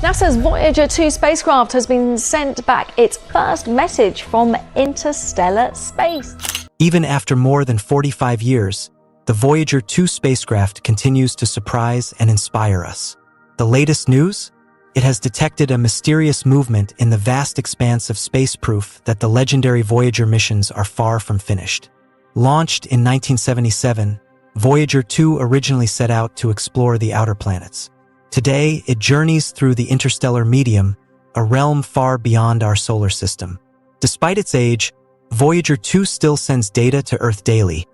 NASA's Voyager 2 spacecraft has been sent back its first message from interstellar space. Even after more than 45 years, the Voyager 2 spacecraft continues to surprise and inspire us. The latest news? It has detected a mysterious movement in the vast expanse of space, proof that the legendary Voyager missions are far from finished. Launched in 1977, Voyager 2 originally set out to explore the outer planets. Today, it journeys through the interstellar medium, a realm far beyond our solar system. Despite its age, Voyager 2 still sends data to Earth daily,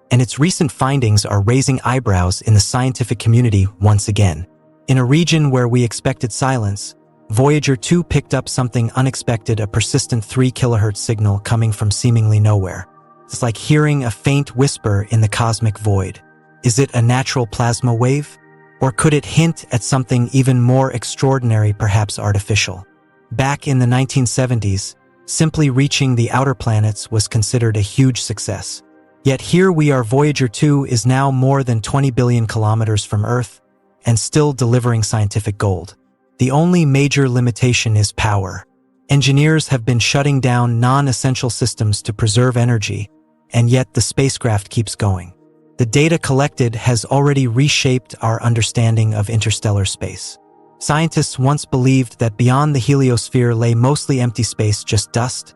and its recent findings are raising eyebrows in the scientific community once again. In a region where we expected silence, Voyager 2 picked up something unexpected, a persistent 3 kHz signal coming from seemingly nowhere. It's like hearing a faint whisper in the cosmic void. Is it a natural plasma wave? Or could it hint at something even more extraordinary, perhaps artificial? Back in the 1970s, simply reaching the outer planets was considered a huge success. Yet here we are, Voyager 2 is now more than 20 billion kilometers from Earth and still delivering scientific gold. The only major limitation is power. Engineers have been shutting down non-essential systems to preserve energy, and yet the spacecraft keeps going. The data collected has already reshaped our understanding of interstellar space. Scientists once believed that beyond the heliosphere lay mostly empty space, just dust,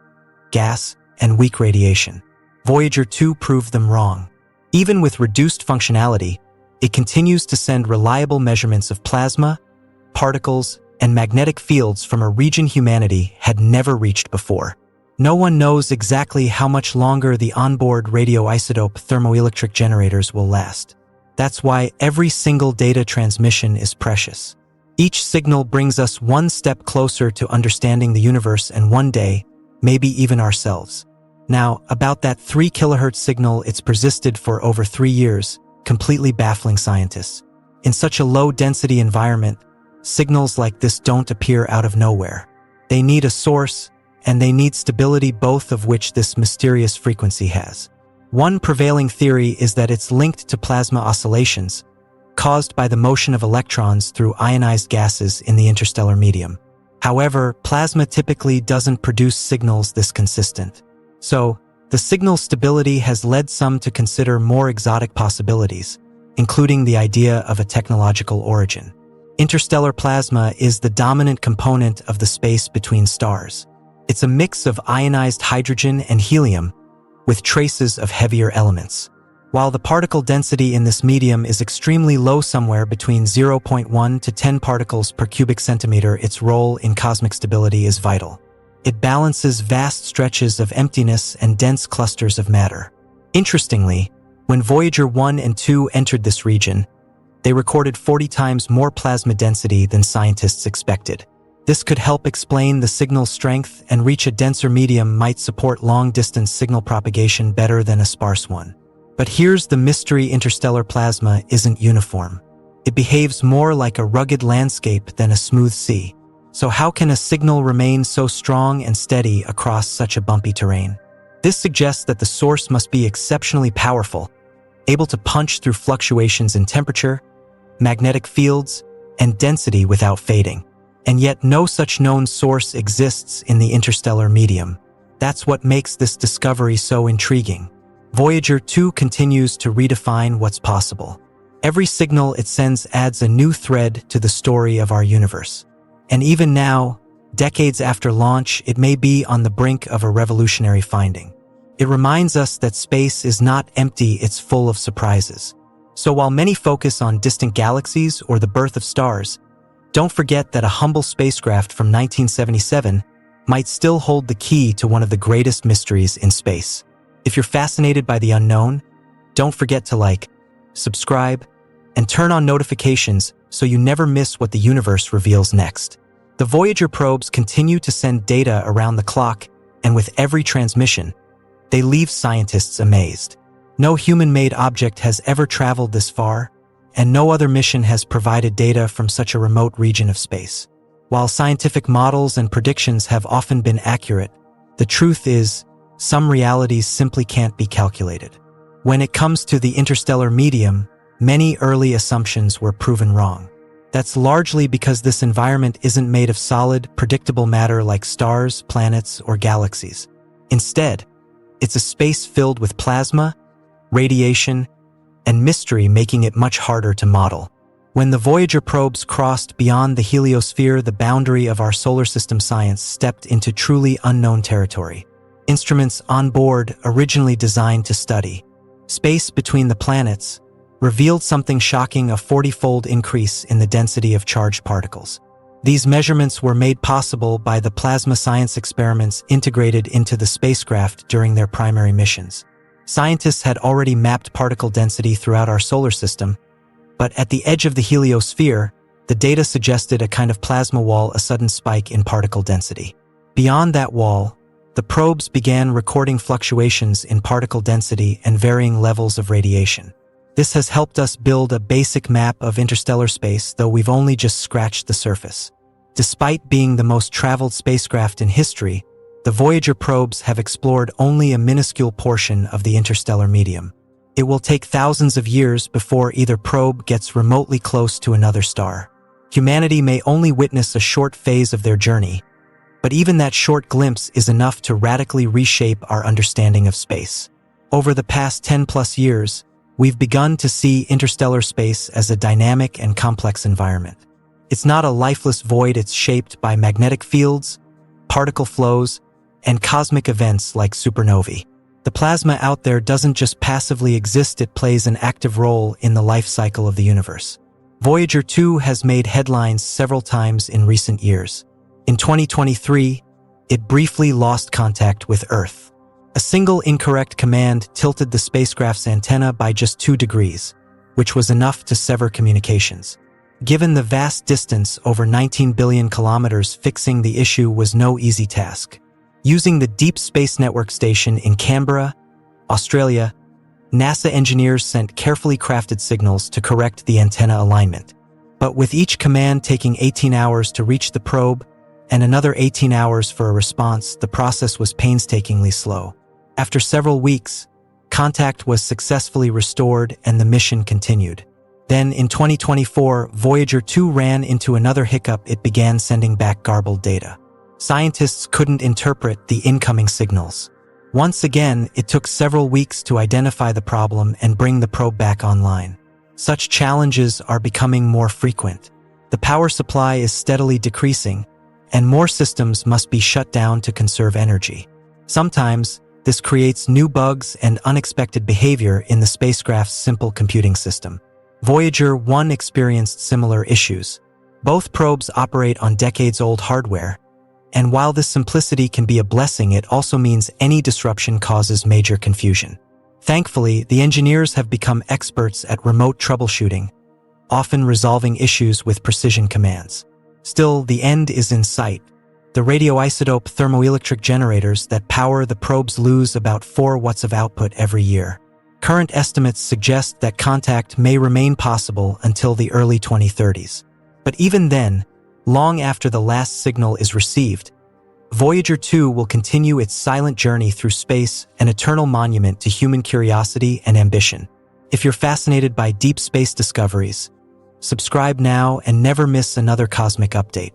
gas, and weak radiation. Voyager 2 proved them wrong. Even with reduced functionality, it continues to send reliable measurements of plasma, particles, and magnetic fields from a region humanity had never reached before. No one knows exactly how much longer the onboard radioisotope thermoelectric generators will last. That's why every single data transmission is precious. Each signal brings us one step closer to understanding the universe and one day, maybe even ourselves. Now, about that 3 kHz signal, it's persisted for over 3 years, completely baffling scientists. In such a low-density environment, signals like this don't appear out of nowhere. They need a source, and they need stability, both of which this mysterious frequency has. One prevailing theory is that it's linked to plasma oscillations, caused by the motion of electrons through ionized gases in the interstellar medium. However, plasma typically doesn't produce signals this consistent. So, the signal stability has led some to consider more exotic possibilities, including the idea of a technological origin. Interstellar plasma is the dominant component of the space between stars. It's a mix of ionized hydrogen and helium, with traces of heavier elements. While the particle density in this medium is extremely low, somewhere between 0.1 to 10 particles per cubic centimeter, its role in cosmic stability is vital. It balances vast stretches of emptiness and dense clusters of matter. Interestingly, when Voyager 1 and 2 entered this region, they recorded 40 times more plasma density than scientists expected. This could help explain the signal's strength, and reach a denser medium might support long-distance signal propagation better than a sparse one. But here's the mystery: interstellar plasma isn't uniform. It behaves more like a rugged landscape than a smooth sea. So how can a signal remain so strong and steady across such a bumpy terrain? This suggests that the source must be exceptionally powerful, able to punch through fluctuations in temperature, magnetic fields, and density without fading. And yet no such known source exists in the interstellar medium. That's what makes this discovery so intriguing. Voyager 2 continues to redefine what's possible. Every signal it sends adds a new thread to the story of our universe. And even now, decades after launch, it may be on the brink of a revolutionary finding. It reminds us that space is not empty, it's full of surprises. So while many focus on distant galaxies or the birth of stars, don't forget that a humble spacecraft from 1977 might still hold the key to one of the greatest mysteries in space. If you're fascinated by the unknown, don't forget to like, subscribe, and turn on notifications so you never miss what the universe reveals next. The Voyager probes continue to send data around the clock, and with every transmission, they leave scientists amazed. No human-made object has ever traveled this far, and no other mission has provided data from such a remote region of space. While scientific models and predictions have often been accurate, the truth is, some realities simply can't be calculated. When it comes to the interstellar medium, many early assumptions were proven wrong. That's largely because this environment isn't made of solid, predictable matter like stars, planets, or galaxies. Instead, it's a space filled with plasma, radiation, and mystery, making it much harder to model. When the Voyager probes crossed beyond the heliosphere, the boundary of our solar system, science stepped into truly unknown territory. Instruments on board, originally designed to study space between the planets, revealed something shocking: a 40-fold increase in the density of charged particles. These measurements were made possible by the plasma science experiments integrated into the spacecraft during their primary missions. Scientists had already mapped particle density throughout our solar system, but at the edge of the heliosphere, the data suggested a kind of plasma wall, a sudden spike in particle density. Beyond that wall, the probes began recording fluctuations in particle density and varying levels of radiation. This has helped us build a basic map of interstellar space, though we've only just scratched the surface. Despite being the most traveled spacecraft in history, the Voyager probes have explored only a minuscule portion of the interstellar medium. It will take thousands of years before either probe gets remotely close to another star. Humanity may only witness a short phase of their journey, but even that short glimpse is enough to radically reshape our understanding of space. Over the past 10+ years, we've begun to see interstellar space as a dynamic and complex environment. It's not a lifeless void, it's shaped by magnetic fields, particle flows, and cosmic events like supernovae. The plasma out there doesn't just passively exist, it plays an active role in the life cycle of the universe. Voyager 2 has made headlines several times in recent years. In 2023, it briefly lost contact with Earth. A single incorrect command tilted the spacecraft's antenna by just 2 degrees, which was enough to sever communications. Given the vast distance, over 19 billion kilometers, fixing the issue was no easy task. Using the Deep Space Network Station in Canberra, Australia, NASA engineers sent carefully crafted signals to correct the antenna alignment. But with each command taking 18 hours to reach the probe and another 18 hours for a response, the process was painstakingly slow. After several weeks, contact was successfully restored and the mission continued. Then, in 2024, Voyager 2 ran into another hiccup. It began sending back garbled data. Scientists couldn't interpret the incoming signals. Once again, it took several weeks to identify the problem and bring the probe back online. Such challenges are becoming more frequent. The power supply is steadily decreasing, and more systems must be shut down to conserve energy. Sometimes, this creates new bugs and unexpected behavior in the spacecraft's simple computing system. Voyager 1 experienced similar issues. Both probes operate on decades-old hardware, and while this simplicity can be a blessing, it also means any disruption causes major confusion. Thankfully, the engineers have become experts at remote troubleshooting, often resolving issues with precision commands. Still, the end is in sight. The radioisotope thermoelectric generators that power the probes lose about 4 watts of output every year. Current estimates suggest that contact may remain possible until the early 2030s. But even then, long after the last signal is received, Voyager 2 will continue its silent journey through space, an eternal monument to human curiosity and ambition. If you're fascinated by deep space discoveries, subscribe now and never miss another cosmic update.